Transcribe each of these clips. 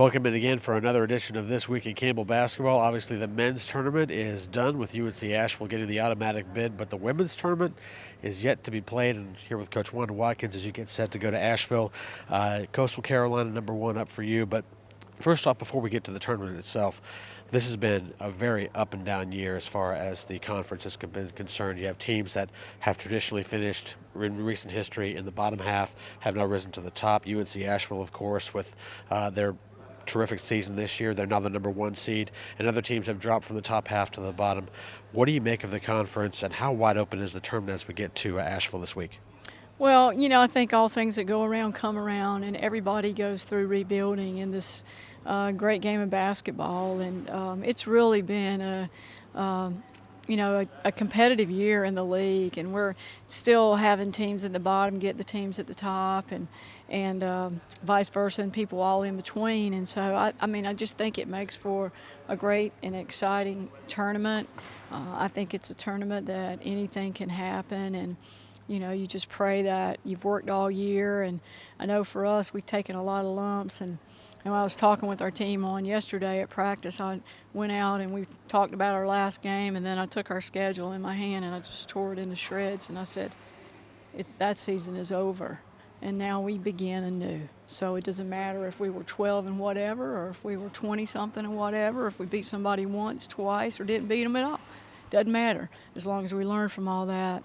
Welcome in again for another edition of This Week in Campbell Basketball. Obviously, the men's tournament is done with UNC Asheville getting the automatic bid, but the women's tournament is yet to be played. And here with Coach Wanda Watkins as you get set to go to Asheville. Coastal Carolina, #1 up for you. But first off, before we get to the tournament itself, this has been a very up and down year as far as the conference has been concerned. You have teams that have traditionally finished in recent history in the bottom half, have now risen to the top. UNC Asheville, of course, with their terrific season this year. They're now the #1 seed, and other teams have dropped from the top half to the bottom. What do you make of the conference, and how wide open is the tournament as we get to Asheville this week? Well, I think all things that go around come around, and everybody goes through rebuilding in this great game of basketball. And it's really been a competitive year in the league, and we're still having teams at the bottom get the teams at the top, and vice versa, and people all in between. And so, I just think it makes for a great and exciting tournament. I think it's a tournament that anything can happen, and you just pray that you've worked all year. And I know for us, we've taken a lot of lumps. And I was talking with our team on yesterday at practice. I went out and we talked about our last game, and then I took our schedule in my hand and I just tore it into shreds. And I said, that season is over, and now we begin anew. So it doesn't matter if we were 12 and whatever, or if we were 20-something and whatever, if we beat somebody once, twice, or didn't beat them at all. Doesn't matter, as long as we learn from all that.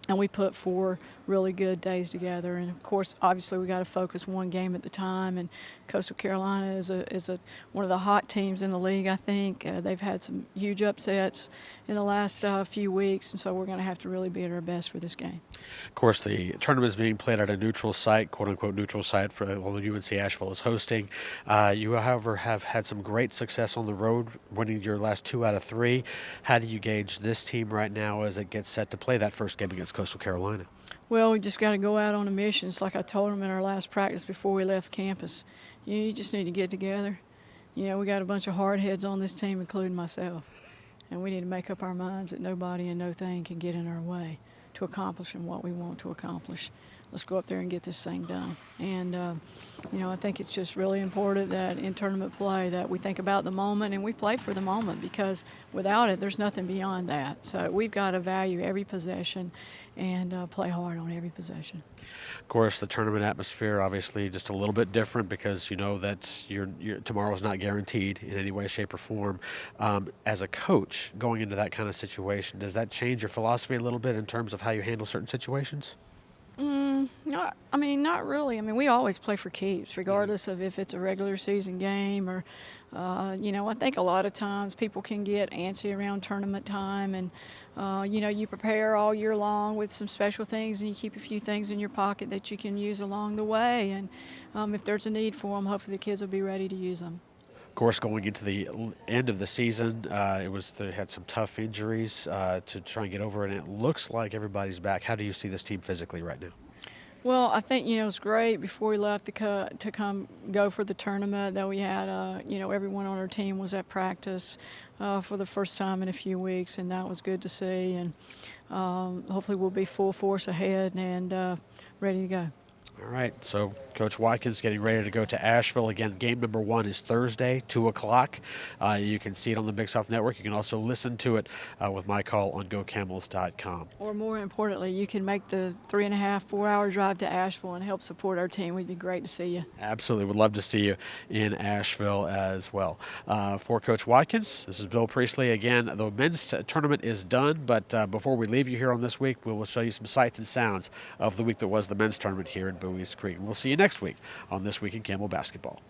And we put 4 really good days together. And, of course, obviously we got to focus one game at a time. And Coastal Carolina is one of the hot teams in the league, I think. They've had some huge upsets in the last few weeks, and so we're going to have to really be at our best for this game. Of course, the tournament is being played at a neutral site, quote-unquote neutral site, for UNC Asheville is hosting. You, however, have had some great success on the road, winning your last 2 out of 3. How do you gauge this team right now as it gets set to play that first game against Coastal Carolina? Well, we just got to go out on a mission. It's like I told them in our last practice before we left campus. You just need to get together. We got a bunch of hard heads on this team, including myself. And we need to make up our minds that nobody and no thing can get in our way to accomplishing what we want to accomplish. Let's go up there and get this thing done. And, I think it's just really important that in tournament play that we think about the moment and we play for the moment, because without it, there's nothing beyond that. So we've got to value every possession and play hard on every possession. Of course, the tournament atmosphere obviously just a little bit different, because you know that tomorrow is not guaranteed in any way, shape, or form. As a coach, going into that kind of situation, does that change your philosophy a little bit in terms of how you handle certain situations? Not really. We always play for keeps, regardless of if it's a regular season game or, I think a lot of times people can get antsy around tournament time, and, you prepare all year long with some special things, and you keep a few things in your pocket that you can use along the way. And if there's a need for them, hopefully the kids will be ready to use them. Of course, going into the end of the season, they had some tough injuries to try and get over, and it looks like everybody's back. How do you see this team physically right now? Well, I think, it's great before we left to come go for the tournament that we had, everyone on our team was at practice for the first time in a few weeks, and that was good to see. And hopefully we'll be full force ahead and ready to go. All right, so Coach Watkins getting ready to go to Asheville. Again, game #1 is Thursday, 2 o'clock. You can see it on the Big South Network. You can also listen to it with my call on GoCamels.com. Or more importantly, you can make the 3.5-4 hour drive to Asheville and help support our team. We'd be great to see you. Absolutely. We'd love to see you in Asheville as well. For Coach Watkins, this is Bill Priestley. Again, the men's tournament is done, but before we leave you here on this week, we will show you some sights and sounds of the week that was the men's tournament here in Bowie's Creek. And we'll see you next week on This Week in Campbell Basketball.